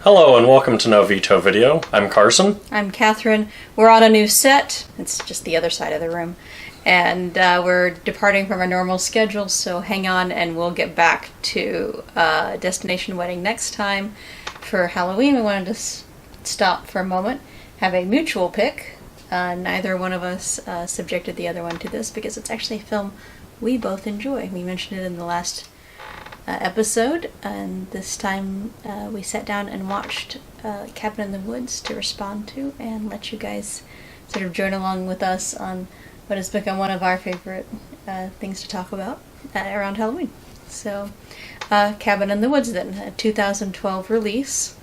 Hello and welcome to No Veto Video. I'm Carson. I'm Catherine. We're on a new set. It's just the other side of the room. And we're departing from our normal schedule, so hang on and we'll get back to Destination Wedding next time. For Halloween, we wanted to stop for a moment, have a mutual pick. Neither one of us subjected the other one to this because it's actually a film we both enjoy. We mentioned it in the last episode, and this time we sat down and watched Cabin in the Woods to respond to and let you guys sort of join along with us on what has become one of our favorite things to talk about around Halloween. So, Cabin in the Woods then, a 2012 release,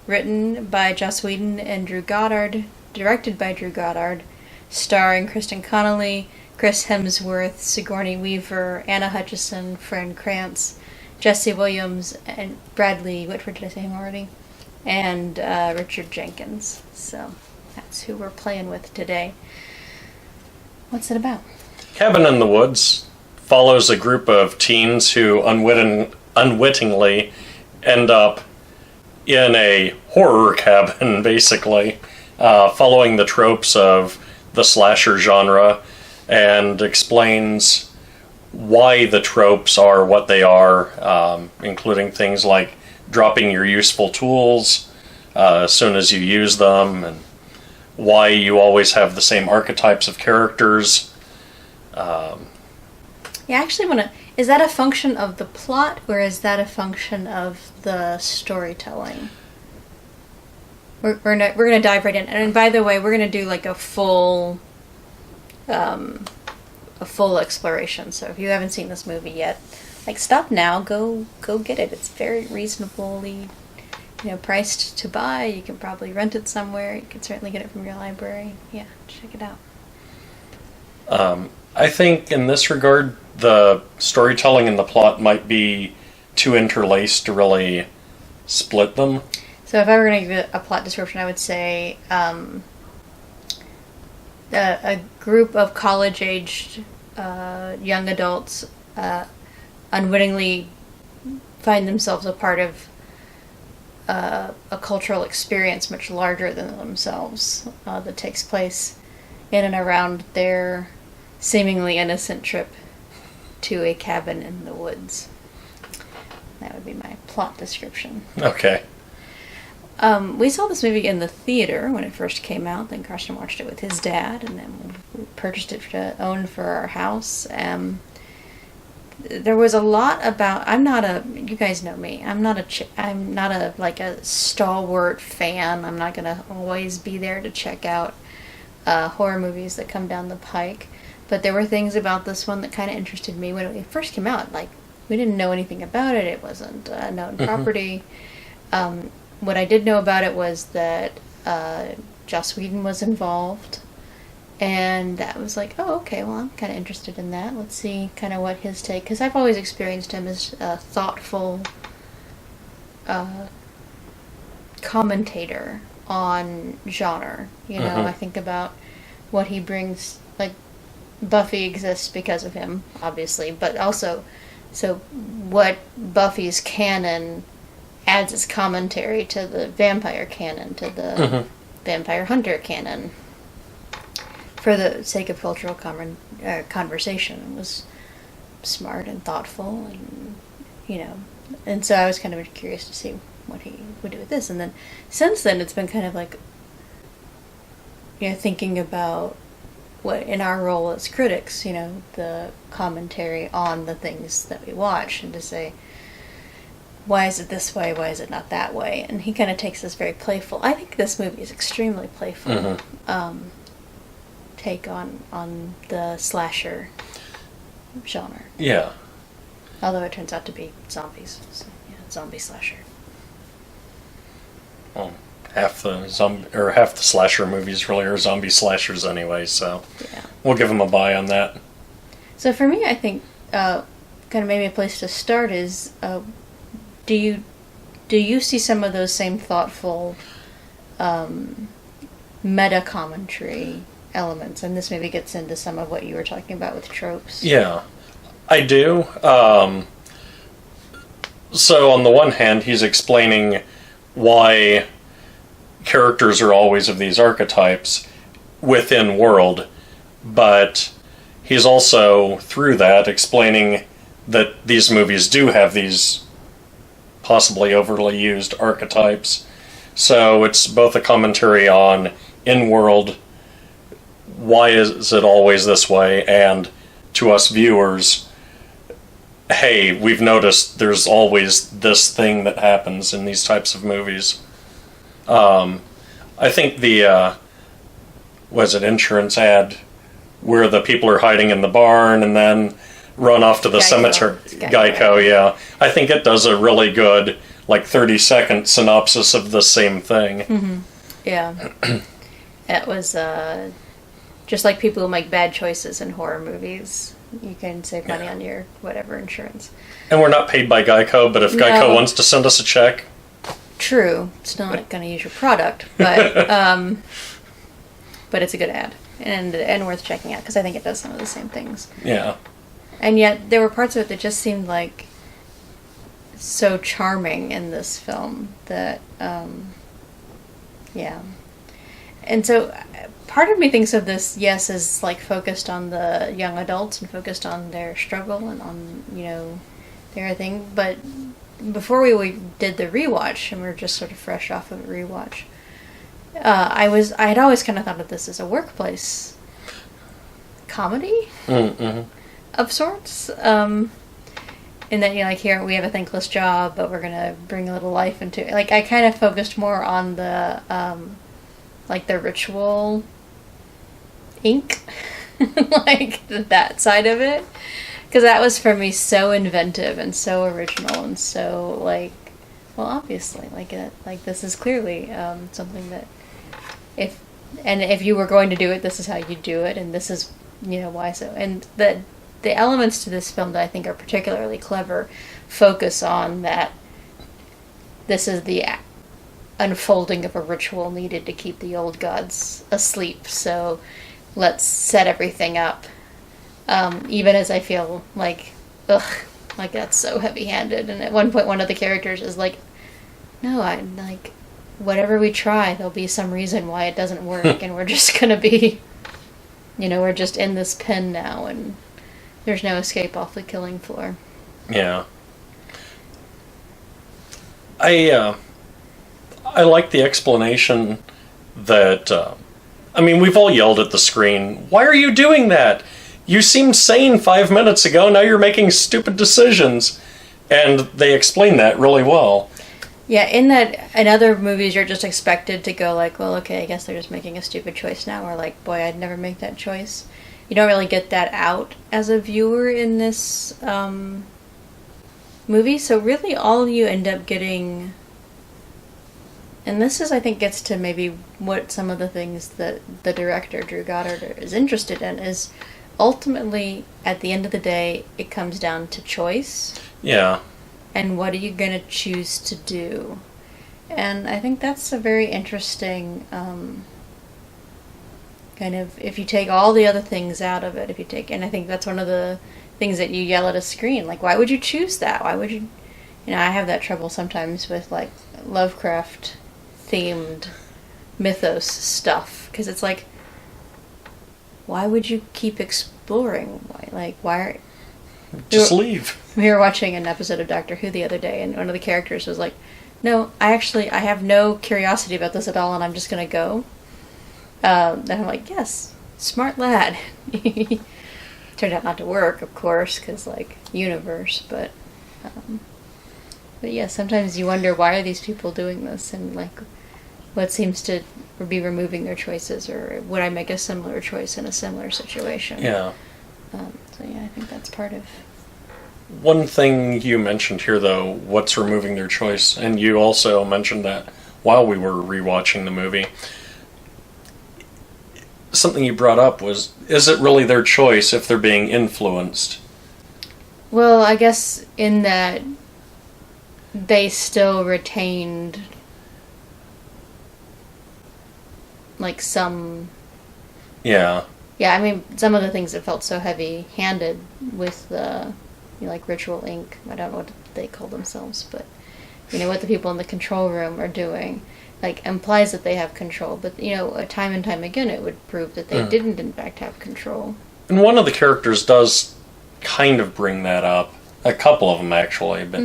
written by Joss Whedon and Drew Goddard, directed by Drew Goddard, starring Kristen Connolly, Chris Hemsworth, Sigourney Weaver, Anna Hutchison, Fran Kranz, Jesse Williams, and Bradley Whitford, did I say him already? And Richard Jenkins. So that's who we're playing with today. What's it about? Cabin in the Woods follows a group of teens who unwittingly end up in a horror cabin, basically, following the tropes of the slasher genre, and explains why the tropes are what they are, including things like dropping your useful tools as soon as you use them, and why you always have the same archetypes of characters. Yeah, I actually want to... Is that a function of the plot, or is that a function of the storytelling? We're gonna dive right in. And by the way, we're gonna do like a full exploration. So if you haven't seen this movie yet, like, stop now, go get it. It's very reasonably, priced to buy. You can probably rent it somewhere. You can certainly get it from your library. Yeah, check it out. I think in this regard, the storytelling and the plot might be too interlaced to really split them. So if I were going to give a plot description, I would say a group of college-aged young adults unwittingly find themselves a part of a cultural experience much larger than themselves that takes place in and around their seemingly innocent trip to a cabin in the woods. That would be my plot description. Okay. We saw this movie in the theater when it first came out. Then Carson watched it with his dad, and then we purchased it to own for our house. There was a lot about... you guys know me. I'm not a stalwart fan. I'm not gonna always be there to check out horror movies that come down the pike. But there were things about this one that kind of interested me when it first came out. Like, we didn't know anything about it. It wasn't a known property. What I did know about it was that Joss Whedon was involved, and that was like, oh, okay, well, I'm kind of interested in that. Let's see kind of what his take, because I've always experienced him as a thoughtful commentator on genre. I think about what he brings, like, Buffy exists because of him, obviously, but also, so what Buffy's canon adds its commentary to the vampire canon, to the vampire hunter canon, for the sake of cultural conversation. It was smart and thoughtful, and and so I was kind of curious to see what he would do with this. And then since then, it's been kind of like, thinking about what, in our role as critics, the commentary on the things that we watch, and to say, why is it this way? Why is it not that way? And he kind of takes this very playful... I think this movie is extremely playful take on the slasher genre. Yeah. Although it turns out to be zombies. So, yeah, zombie slasher. Well, half the slasher movies really are zombie slashers anyway, so yeah. We'll give them a buy on that. So for me, I think kind of maybe a place to start is... Do you see some of those same thoughtful meta commentary elements? And this maybe gets into some of what you were talking about with tropes. Yeah, I do. So on the one hand, he's explaining why characters are always of these archetypes within world, but he's also, through that, explaining that these movies do have these possibly overly used archetypes. So it's both a commentary on in-world, why is it always this way, and to us viewers, hey, we've noticed there's always this thing that happens in these types of movies. I think the, was it insurance ad, where the people are hiding in the barn and then run off to the cemetery. Geico, yeah. I think it does a really good, 30-second synopsis of the same thing. Mm-hmm. Yeah. It was just like people who make bad choices in horror movies. You can save money on your whatever insurance. And we're not paid by Geico, but if Geico wants to send us a check... True. It's not going to use your product, but but it's a good ad. And worth checking out, because I think it does some of the same things. Yeah. And yet, there were parts of it that just seemed like so charming in this film that, yeah. And so, part of me thinks of this, yes, as focused on the young adults and focused on their struggle and on, their thing. But before we did the rewatch, and we were just sort of fresh off of a rewatch, I had always kind of thought of this as a workplace comedy of sorts. In that, here we have a thankless job, but we're gonna bring a little life into it. I kind of focused more on the the ritual ink, that side of it, because that was for me so inventive and so original and so well, obviously, this is clearly something that if you were going to do it, this is how you do it, and this is why so. And the elements to this film that I think are particularly clever focus on that this is the unfolding of a ritual needed to keep the old gods asleep. So let's set everything up. Even as I feel that's so heavy-handed. And at one point, one of the characters is no, whatever we try, there'll be some reason why it doesn't work, and we're just gonna be, we're just in this pen now, and there's no escape off the killing floor. Yeah. I like the explanation that, we've all yelled at the screen, why are you doing that? You seemed sane 5 minutes ago, now you're making stupid decisions. And they explain that really well. Yeah, in other movies, you're just expected to go well, okay, I guess they're just making a stupid choice now, or boy, I'd never make that choice. You don't really get that out as a viewer in this movie, so really all you end up getting, and this I think gets to maybe what some of the things that the director, Drew Goddard, is interested in, is ultimately, at the end of the day, it comes down to choice. Yeah. And what are you going to choose to do? And I think that's a very interesting kind of, if you take all the other things out of it, and I think that's one of the things that you yell at a screen, why would you choose that? Why would you, I have that trouble sometimes with Lovecraft themed mythos stuff, because it's why would you keep exploring? Why just leave. We were watching an episode of Doctor Who the other day, and one of the characters was no, I have no curiosity about this at all, and I'm just going to go. And I'm yes, smart lad. Turned out not to work, of course, because, universe, but yeah, sometimes you wonder, why are these people doing this, and, what seems to be removing their choices, or would I make a similar choice in a similar situation? Yeah. So yeah, I think that's part of... One thing you mentioned here, though, what's removing their choice, and you also mentioned that while we were rewatching the movie, something you brought up was, is it really their choice if they're being influenced? Well, I guess in that they still retained some... Yeah. Yeah, some of the things that felt so heavy-handed with the, ritual ink. I don't know what they call themselves, but what the people in the control room are doing, like, implies that they have control. But, time and time again, it would prove that they didn't, in fact, have control. And one of the characters does kind of bring that up. A couple of them, actually. But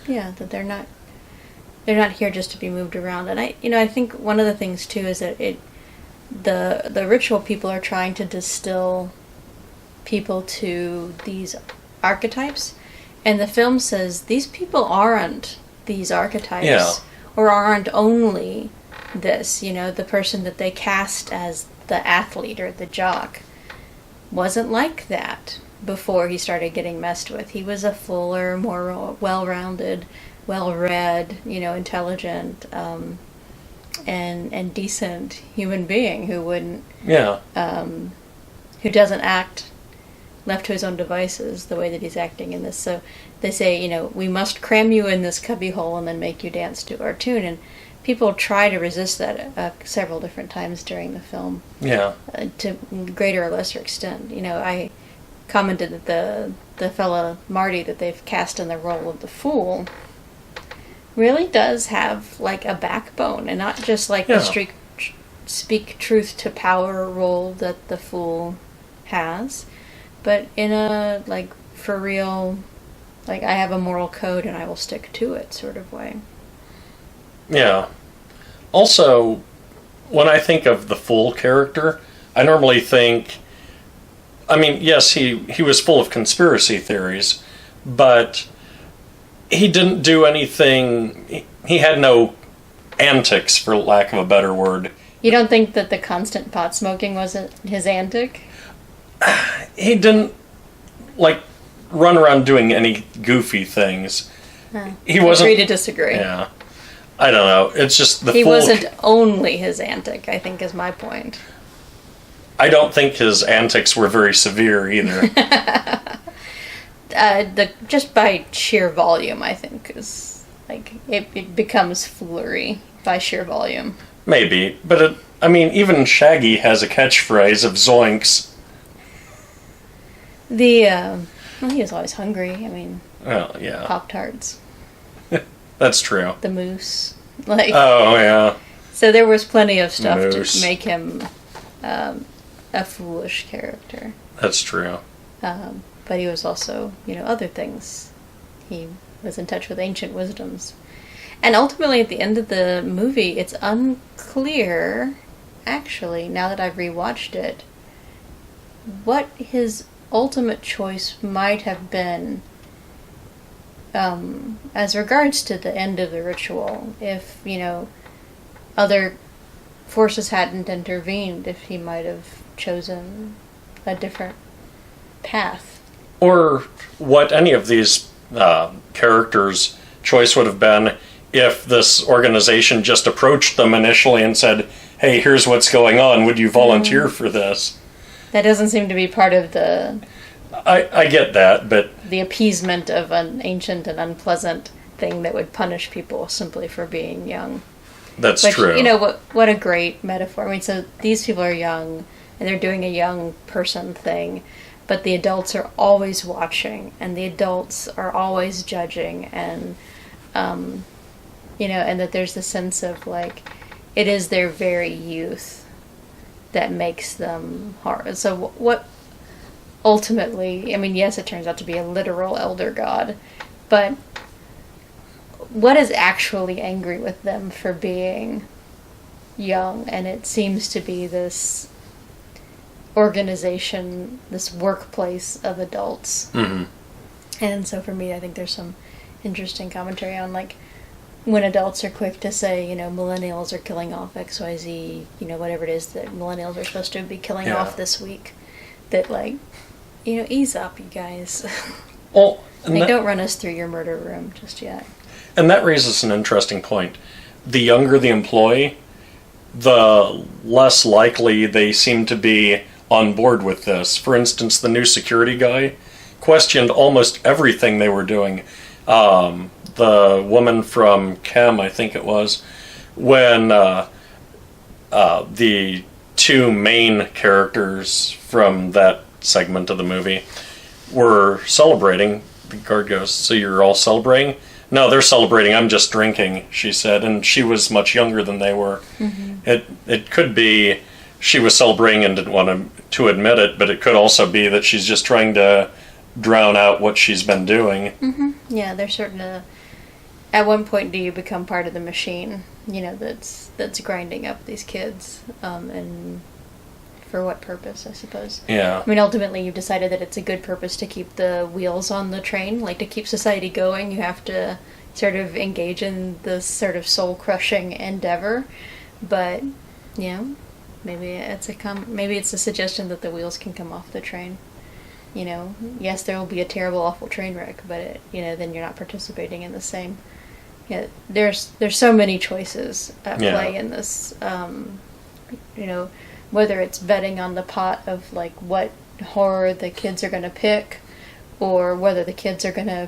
Yeah, that they're not here just to be moved around. And I think one of the things, too, is that the ritual people are trying to distill people to these archetypes. And the film says these people aren't these archetypes, or aren't only this. The person that they cast as the athlete or the jock wasn't like that before he started getting messed with. He was a fuller, more well-rounded, well-read, intelligent, and decent human being who wouldn't, who doesn't act left to his own devices the way that he's acting in this. So they say, we must cram you in this cubbyhole and then make you dance to our tune. And people try to resist that several different times during the film. Yeah. To greater or lesser extent. I commented that the fella Marty that they've cast in the role of the fool really does have, like, a backbone, and not just like the speak truth to power role that the fool has, but in a, like, for real, like, I have a moral code and I will stick to it sort of way. Yeah. Also, when I think of the fool character, I normally think, yes, he was full of conspiracy theories, but he didn't do anything, he had no antics, for lack of a better word. You don't think that the constant pot smoking wasn't his antic? He didn't, like, run around doing any goofy things. He wasn't... Agree to disagree. Yeah. I don't know. It's just the He wasn't only his antic, I think, is my point. I don't think his antics were very severe either. Just by sheer volume, I think, is, like, it becomes foolery by sheer volume. Maybe, but even Shaggy has a catchphrase of zoinks. He was always hungry. Well, yeah. Pop-Tarts. That's true. The moose. Like. Oh, yeah. So there was plenty of stuff Moose. to make him a foolish character. That's true. But he was also, other things. He was in touch with ancient wisdoms. And ultimately, at the end of the movie, it's unclear, actually, now that I've rewatched it, what his ultimate choice might have been as regards to the end of the ritual. If, other forces hadn't intervened, if he might have chosen a different path. Or what any of these characters' choice would have been if this organization just approached them initially and said, hey, here's what's going on, would you volunteer for this? That doesn't seem to be part of the... I get that, but... the appeasement of an ancient and unpleasant thing that would punish people simply for being young. That's true. What a great metaphor. So these people are young, and they're doing a young person thing, but the adults are always watching, and the adults are always judging, and, and that there's the sense of, like, it is their very youth that makes them hard. So what ultimately, yes, it turns out to be a literal elder god, but what is actually angry with them for being young? And it seems to be this organization, this workplace of adults. Mm-hmm. And so for me, I think there's some interesting commentary on, like, when adults are quick to say, millennials are killing off XYZ, whatever it is that millennials are supposed to be killing off this week, that, like, ease up, you guys. Well, don't run us through your murder room just yet. And that raises an interesting point. The younger the employee, the less likely they seem to be on board with this. For instance, the new security guy questioned almost everything they were doing. The woman from Chem, I think it was, when the two main characters from that segment of the movie were celebrating, the guard goes, so you're all celebrating? No, they're celebrating. I'm just drinking, she said. And she was much younger than they were. It could be she was celebrating and didn't want to admit it, but it could also be that she's just trying to drown out what she's been doing. Yeah, they're certain to... At one point do you become part of the machine, that's grinding up these kids, and for what purpose, I suppose. Yeah. I mean, ultimately you've decided that it's a good purpose to keep the wheels on the train, like to keep society going. You have to sort of engage in this sort of soul-crushing endeavor, but, maybe it's a suggestion that the wheels can come off the train. Yes, there will be a terrible, awful train wreck, but then you're not participating in the same. Yeah, there's so many choices at play in this. Whether it's betting on the pot of like what horror the kids are going to pick, or whether the kids are going to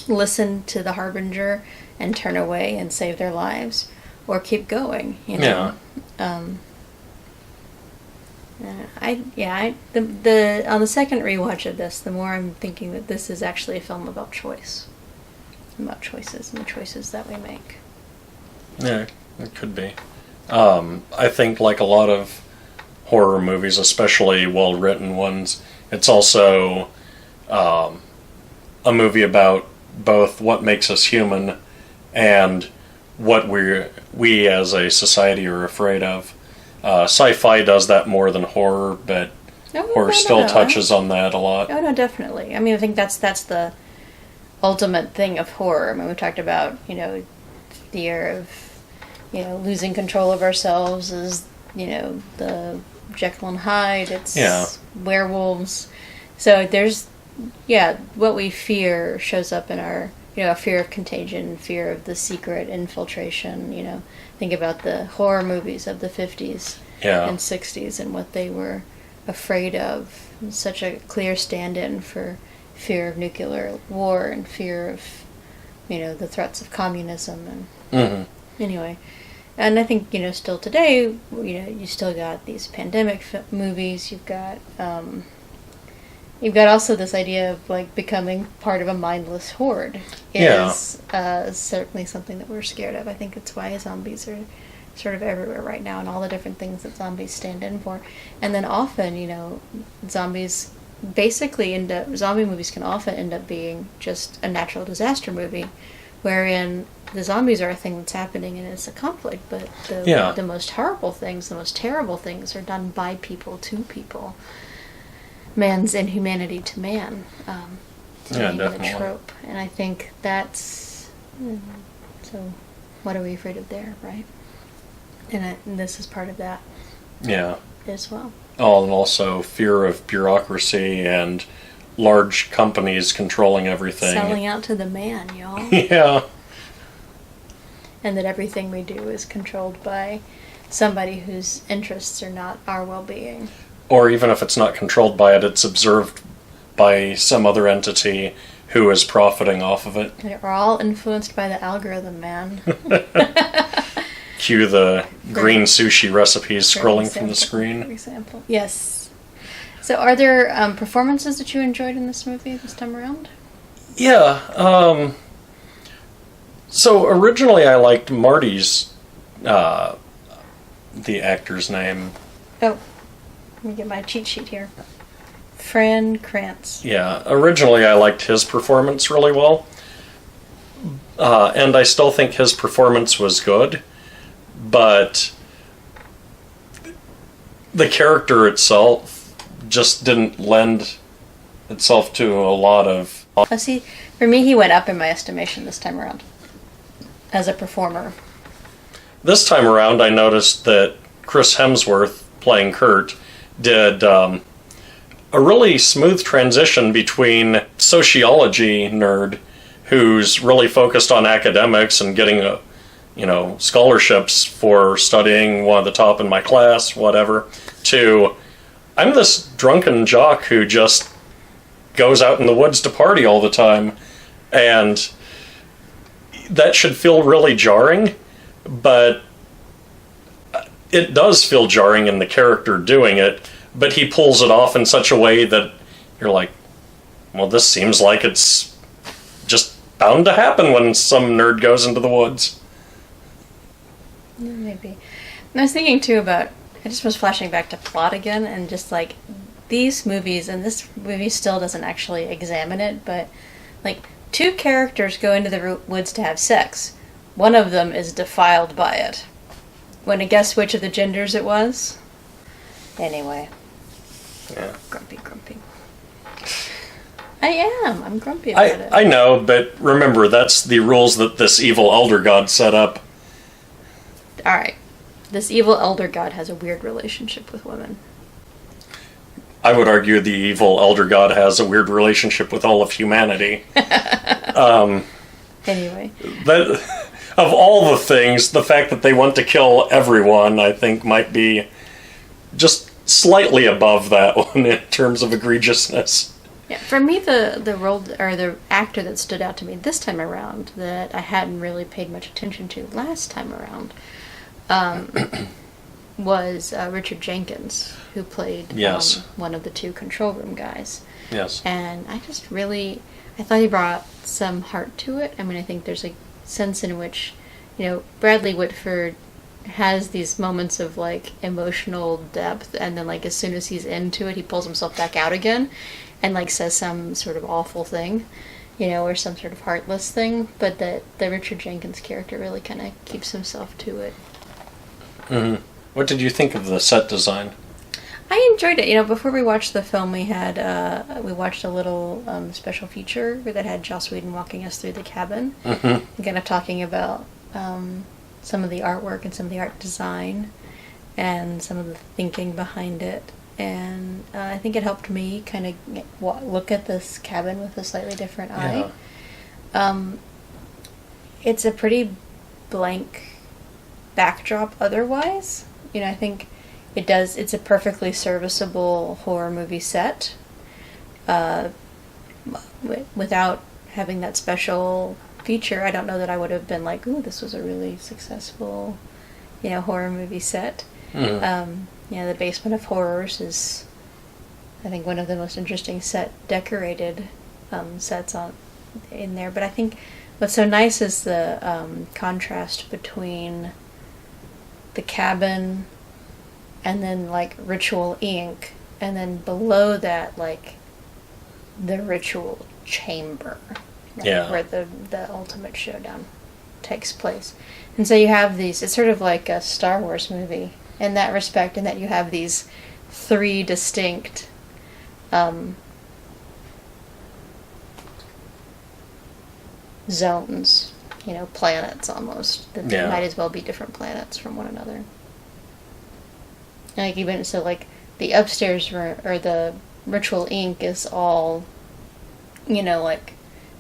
listen to the harbinger and turn away and save their lives, or keep going. Yeah. On the second rewatch of this, the more I'm thinking that this is actually a film about choice, about choices and the choices that we make. Yeah, it could be. I think like a lot of horror movies, especially well-written ones, it's also a movie about both what makes us human and what we as a society are afraid of. Sci-fi does that more than horror, but horror still touches on that a lot. Oh, no, definitely. I mean, I think that's the ultimate thing of horror. I mean, we talked about, fear of, losing control of ourselves is, the Jekyll and Hyde, it's werewolves. So there's, what we fear shows up in our, fear of contagion, fear of the secret infiltration, think about the horror movies of the 50s and 60s and what they were afraid of. Such a clear stand-in for fear of nuclear war and fear of, the threats of communism. And anyway, and I think, still today, you still got these pandemic movies. You've got also this idea of like becoming part of a mindless horde is certainly something that we're scared of. I think it's why zombies are sort of everywhere right now and all the different things that zombies stand in for. And then often, zombies zombie movies can often end up being just a natural disaster movie, wherein the zombies are a thing that's happening and it's a conflict, but the most horrible things, the most terrible things are done by people to people. Man's inhumanity to man. Definitely. A trope. And I think that's... So, what are we afraid of there, right? And this is part of that. Yeah. As well. Oh, and also fear of bureaucracy and large companies controlling everything. Selling out to the man, y'all. Yeah. And that everything we do is controlled by somebody whose interests are not our well-being. Or even if it's not controlled by it, it's observed by some other entity who is profiting off of it. And we're all influenced by the algorithm, man. Cue the green sushi recipes scrolling from the screen. For example. Yes. So are there performances that you enjoyed in this movie this time around? Yeah. So originally I liked Marty's, the actor's name. Oh. Let me get my cheat sheet here. Fran Krantz. Yeah, originally I liked his performance really well. And I still think his performance was good. But the character itself just didn't lend itself to a lot of... Oh, see, for me he went up in my estimation this time around. As a performer. This time around I noticed that Chris Hemsworth, playing Kurt, did a really smooth transition between sociology nerd who's really focused on academics and getting scholarships for studying one of the top in my class, whatever, to I'm this drunken jock who just goes out in the woods to party all the time. And that should feel really jarring, but it does feel jarring in the character doing it, but he pulls it off in such a way that you're like, Well, this seems like it's just bound to happen when some nerd goes into the woods. Yeah, maybe. And I was thinking too about, I just was flashing back to plot again, and just like these movies, and this movie still doesn't actually examine it, but like two characters go into the woods to have sex. One of them is defiled by it. Want to guess which of the genders it was? Anyway. Yeah. Grumpy. I'm grumpy about it. I know, but remember, that's the rules that this evil elder god set up. Alright. This evil elder god has a weird relationship with women. I would argue the evil elder god has a weird relationship with all of humanity. Anyway. Of all the things, the fact that they want to kill everyone, I think, might be just slightly above that one in terms of egregiousness. Yeah, for me, the role or the actor that stood out to me this time around that I hadn't really paid much attention to last time around was Richard Jenkins, who played one of the two control room guys. Yes. And I thought he brought some heart to it. I mean, I think there's a sense in which, Bradley Whitford has these moments of like emotional depth, and then like as soon as he's into it, he pulls himself back out again and like says some sort of awful thing, or some sort of heartless thing, but that the Richard Jenkins character really kind of keeps himself to it. Mm-hmm. What did you think of the set design? I enjoyed it. Before we watched the film, we watched a little special feature that had Joss Whedon walking us through the cabin, and kind of talking about some of the artwork and some of the art design and some of the thinking behind it. And I think it helped me kind of look at this cabin with a slightly different eye. It's a pretty blank backdrop otherwise. I think it's a perfectly serviceable horror movie set without having that special feature. I don't know that I would have been like, ooh, this was a really successful horror movie set. The Basement of Horrors is, I think, one of the most interesting decorated sets in there. But I think what's so nice is the contrast between the cabin and then like Ritual Inc. and then below that like the Ritual Chamber, where the ultimate showdown takes place. And so you have these, it's sort of like a Star Wars movie in that respect, in that you have these three distinct zones, planets almost, that might as well be different planets from one another. Like even so, like the upstairs room or the Ritual Inc. is all, like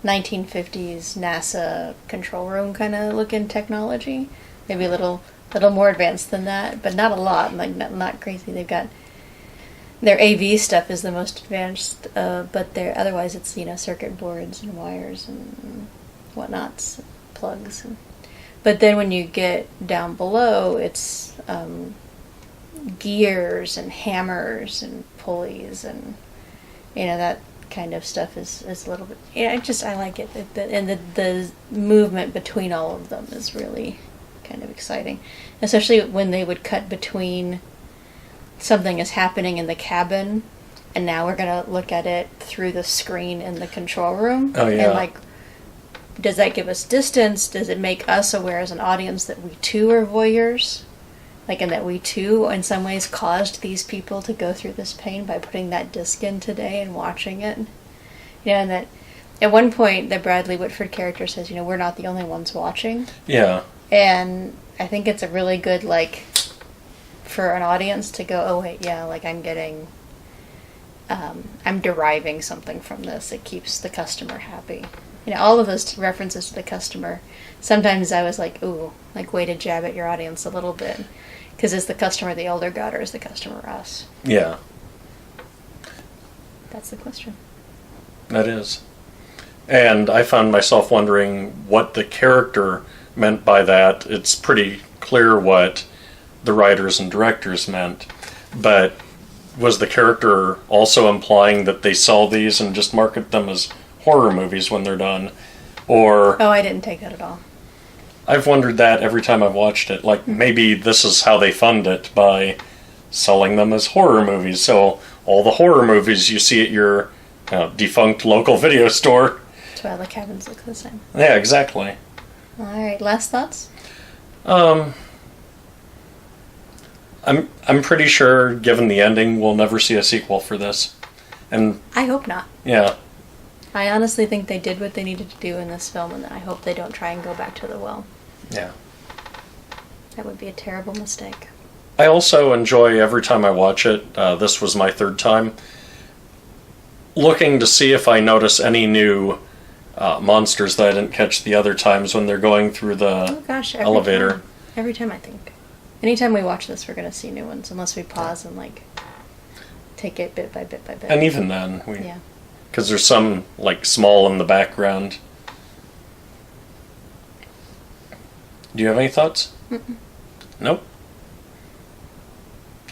1950s NASA control room kind of looking technology. Maybe a little more advanced than that, but not a lot. Like not crazy. They've got their AV stuff is the most advanced, but otherwise it's circuit boards and wires and whatnots, plugs. But then when you get down below, it's gears and hammers and pulleys and that kind of stuff is a little bit. I like it, and the movement between all of them is really kind of exciting, especially when they would cut between something is happening in the cabin, and now we're gonna look at it through the screen in the control room. Oh yeah. And like, does that give us distance? Does it make us aware as an audience that we too are voyeurs? Like, and that we too, in some ways, caused these people to go through this pain by putting that disc in today and watching it. And that at one point, the Bradley Whitford character says, we're not the only ones watching. Yeah. And I think it's a really good, like, for an audience to go, oh, wait, yeah, like, I'm getting, I'm deriving something from this. It keeps the customer happy. All of those references to the customer, sometimes I was like, ooh, like, way to jab at your audience a little bit. Because is the customer the elder god, or is the customer us? Yeah. That's the question. That is. And I found myself wondering what the character meant by that. It's pretty clear what the writers and directors meant. But was the character also implying that they sell these and just market them as horror movies when they're done? Or Oh, I didn't take that at all. I've wondered that every time I've watched it. Like, maybe this is how they fund it, by selling them as horror movies. So all the horror movies you see at your defunct local video store. That's why all the cabins look the same. Yeah, exactly. All right, last thoughts? I'm pretty sure, given the ending, we'll never see a sequel for this. And I hope not. yeah, I honestly think they did what they needed to do in this film, and I hope they don't try and go back to the well. yeah. That would be a terrible mistake. I also enjoy every time I watch it. This was my third time. Looking to see if I notice any new monsters that I didn't catch the other times when they're going through the Oh gosh, elevator. Every time I think. Anytime we watch this, we're going to see new ones, unless we pause and, like, take it bit by bit by bit. And even then, Yeah. because there's some, like, small in the background. Do you have any thoughts? Mm-mm. Nope.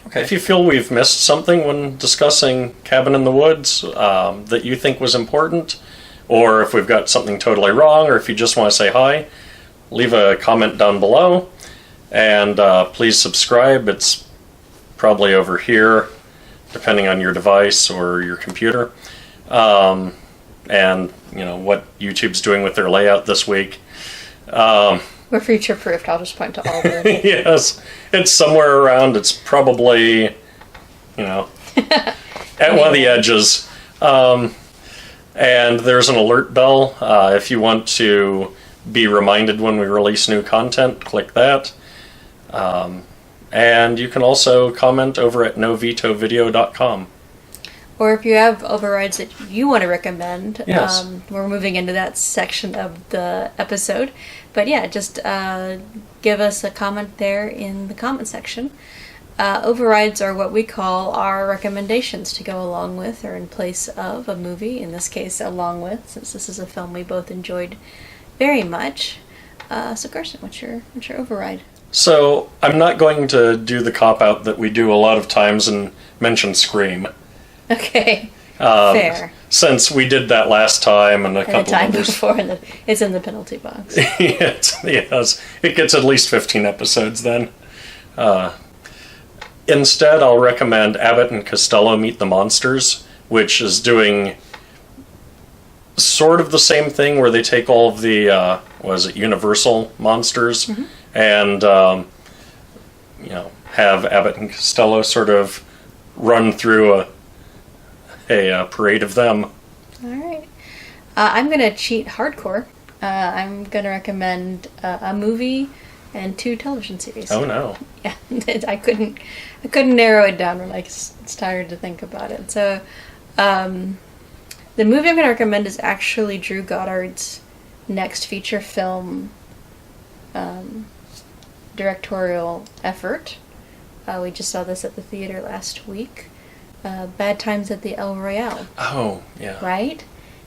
Okay. If you feel we've missed something when discussing Cabin in the Woods that you think was important, or if we've got something totally wrong, or if you just want to say hi, leave a comment down below. And please subscribe. It's probably over here, depending on your device or your computer. And, what YouTube's doing with their layout this week. We're future-proofed. I'll just point to all the... Yes, it's somewhere around. It's probably, at one of the edges. And there's an alert bell. If you want to be reminded when we release new content, click that. And you can also comment over at novetovideo.com. Or if you have overrides that you want to recommend, Yes. We're moving into that section of the episode. But yeah, just give us a comment there in the comment section. Overrides are what we call our recommendations to go along with or in place of a movie, in this case along with, since this is a film we both enjoyed very much. So Carson, what's your override? So I'm not going to do the cop-out that we do a lot of times and mention Scream. Okay, fair. Since we did that last time and a And the couple time others. before, it's in the penalty box. Yes, it gets at least 15 episodes then. Instead, I'll recommend Abbott and Costello Meet the Monsters, which is doing sort of the same thing where they take all of the, Universal monsters and, have Abbott and Costello sort of run through a parade of them. All right. I'm going to cheat hardcore. I'm going to recommend a movie and 2 television series. Oh no. Yeah, I couldn't narrow it down. It's tired to think about it. So, the movie I'm going to recommend is actually Drew Goddard's next feature film directorial effort. We just saw this at the theater last week. Bad Times at the El Royale. Oh, yeah. Right?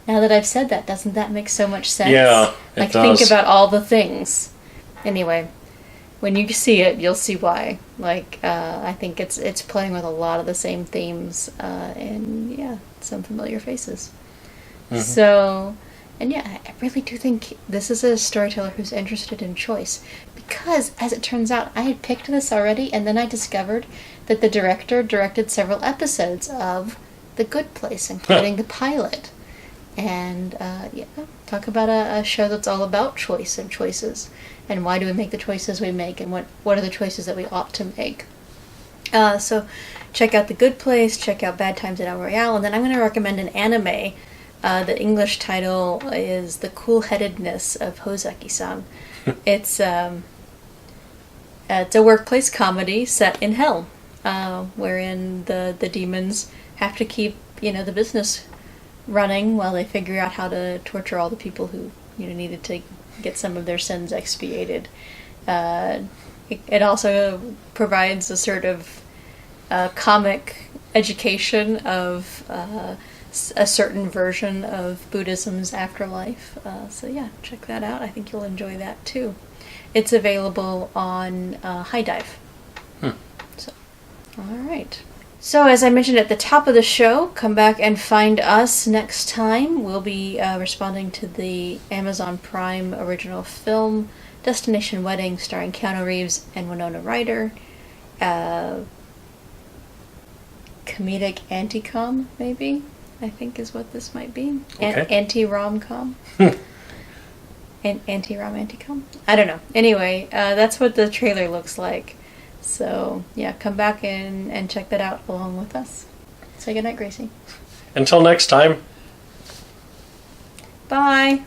Now that I've said that, doesn't that make so much sense? Yeah, it does. Think about all the things. Anyway, when you see it, you'll see why. I think it's playing with a lot of the same themes, and yeah, some familiar faces. Mm-hmm. So, and yeah, I really do think this is a storyteller who's interested in choice. Because, as it turns out, I had picked this already, and then I discovered that the director directed several episodes of The Good Place, including the pilot. And, talk about a show that's all about choice and choices. And why do we make the choices we make, and what are the choices that we ought to make. So, check out The Good Place, check out Bad Times at El Royale, and then I'm going to recommend an anime. The English title is The Cool-Headedness of Hozaki-san. It's a workplace comedy set in hell, wherein the demons have to keep, the business running while they figure out how to torture all the people who, needed to get some of their sins expiated. It also provides a sort of comic education of a certain version of Buddhism's afterlife. So yeah, check that out. I think you'll enjoy that too. It's available on High Dive. So, all right. So, as I mentioned at the top of the show, come back and find us next time. We'll be responding to the Amazon Prime original film, Destination Wedding, starring Keanu Reeves and Winona Ryder. Comedic anti-com, maybe, I think is what this might be. Okay. Anti-rom-com. Anti-rom, anti-com? I don't know. Anyway, that's what the trailer looks like. So, yeah, come back and check that out along with us. Say goodnight, Gracie. Until next time. Bye.